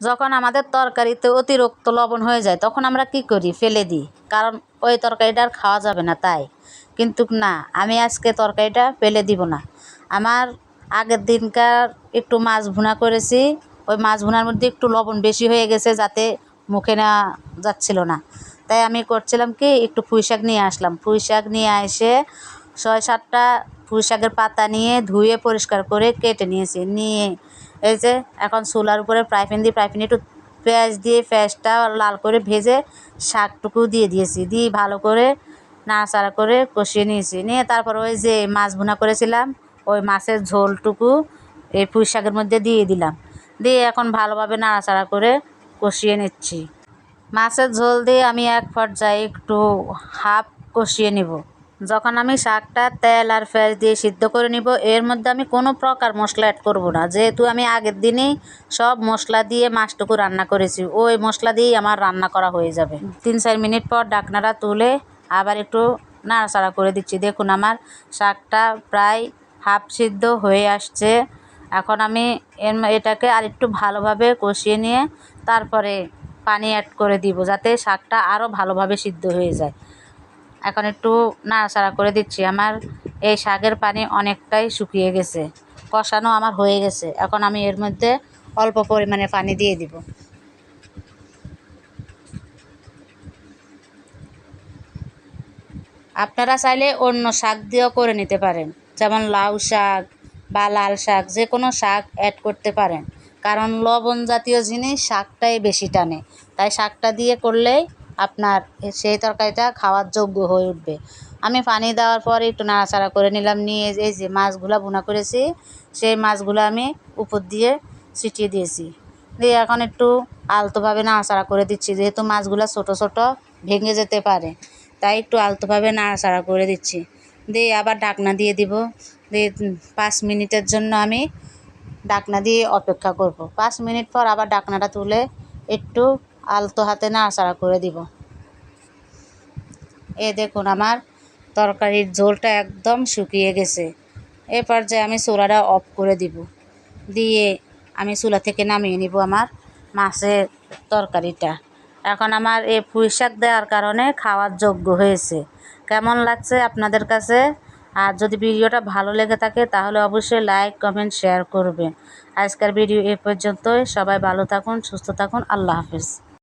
যখন আমাদের তরকারিতে অতিরিক্ত লবণ হয়ে যায় তখন আমরা কি করি, ফেলে দিই, কারণ ওই তরকারিটা আর খাওয়া যাবে না তাই। কিন্তু না, আমি আজকে তরকারিটা ফেলে দিব না। আমার আগের দিনকার একটু মাছ ভুনা করেছি, ওই মাছ ভুনার মধ্যে একটু লবণ বেশি হয়ে গেছে যাতে মুখে নেওয়া যাচ্ছিল না। তাই আমি করছিলাম কি, একটু পুঁই শাক নিয়ে আসলাম। পুঁই শাক নিয়ে এসে 6-7টা পুঁই শাকের পাতা নিয়ে ধুয়ে পরিষ্কার করে কেটে নিয়েছি। নিয়ে এই যে এখন চুলার উপরে ফ্রাই প্যান একটু পেঁয়াজ দিয়ে পেঁয়াজটা লাল করে ভেজে শাকটুকু দিয়ে দিয়েছি। দিয়ে ভালো করে নাড়াচাড়া করে কষিয়ে নিয়েছি। নিয়ে তারপর ওই যে মাছ ভুনা করেছিলাম ওই মাছের ঝোলটুকু এই পুঁই শাকের মধ্যে দিয়ে দিলাম। দিয়ে এখন ভালোভাবে নাড়াচাড়া করে কষিয়ে নিচ্ছি। মাছের ঝোল দিয়ে আমি এক পর্যায়ে একটু হাফ কষিয়ে নিব। যখন আমি শাকটা তেল আর পেঁয়াজ দিয়ে সিদ্ধ করে নিব, এর মধ্যে আমি কোনো প্রকার মশলা অ্যাড করব না, যেহেতু আমি আগের দিনেই সব মশলা দিয়ে মাছটুকু রান্না করেছি। ওই মশলা দিয়েই আমার রান্না করা হয়ে যাবে। 3-4 মিনিট পর ঢাকনাটা তুলে আবার একটু নাড়াচাড়া করে দিচ্ছি। দেখুন আমার শাকটা প্রায় হাফ সিদ্ধ হয়ে আসছে। এখন আমি এটাকে আর একটু ভালোভাবে কষিয়ে নিয়ে তারপরে পানি অ্যাড করে দিব, যাতে শাকটা আরও ভালোভাবে সিদ্ধ হয়ে যায়। এখন একটু নাড়াচাড়া করে দিচ্ছি। আমার এই শাকের পানি অনেকটাই শুকিয়ে গেছে, কষানো আমার হয়ে গেছে। এখন আমি এর মধ্যে অল্প পরিমাণে পানি দিয়ে দিব। আপনারা চাইলে অন্য শাক দিয়েও করে নিতে পারেন, যেমন লাউ শাক বা লাল শাক, যে কোনো শাক অ্যাড করতে পারেন, কারণ লবণ জাতীয় জিনিস শাকটাই বেশি টানে। তাই শাকটা দিয়ে করলেই আপনার সেই তরকারিটা খাওয়ার যোগ্য হয়ে উঠবে। আমি পানি দেওয়ার পরে একটু নাড়াচাড়া করে নিলাম। নিয়ে এই যে মাছগুলো ভুনা করেছি সেই মাছগুলো আমি উপর দিয়ে ছিটিয়ে দিয়েছি। দিয়ে এখন একটু আলতোভাবে নাড়াচাড়া করে দিচ্ছি, যেহেতু মাছগুলো ছোটো ছোটো ভেঙে যেতে পারে, তাই একটু আলতোভাবে নাড়াচাড়া করে দিচ্ছি। দিয়ে আবার ঢাকনা দিয়ে দিব। দিয়ে 5 মিনিটের জন্য আমি ঢাকনা দিয়ে অপেক্ষা করব। 5 মিনিট পর আবার ঢাকনাটা তুলে একটু আলতো হাতে নাড়াচাড়া করে দিব। দেখুন আমার তরকারির ঝোলটা একদম শুকিয়ে গেছে। এ পর্যায়ে আমি চুলাটা অফ করে দিব। দিয়ে আমি চুলা থেকে নামিয়ে নিব আমার মাছের তরকারিটা। এখন আমার এই পুঁই শাক দেওয়ার কারণে খাওয়ার যোগ্য হয়েছে। কেমন লাগছে আপনাদের কাছে? আর যদি ভিডিওটা ভালো লেগে থাকে তাহলে অবশ্যই লাইক, কমেন্ট, শেয়ার করবেন। আজকের ভিডিও এ পর্যন্তই। সবাই ভালো থাকুন, সুস্থ থাকুন। আল্লাহ হাফেজ।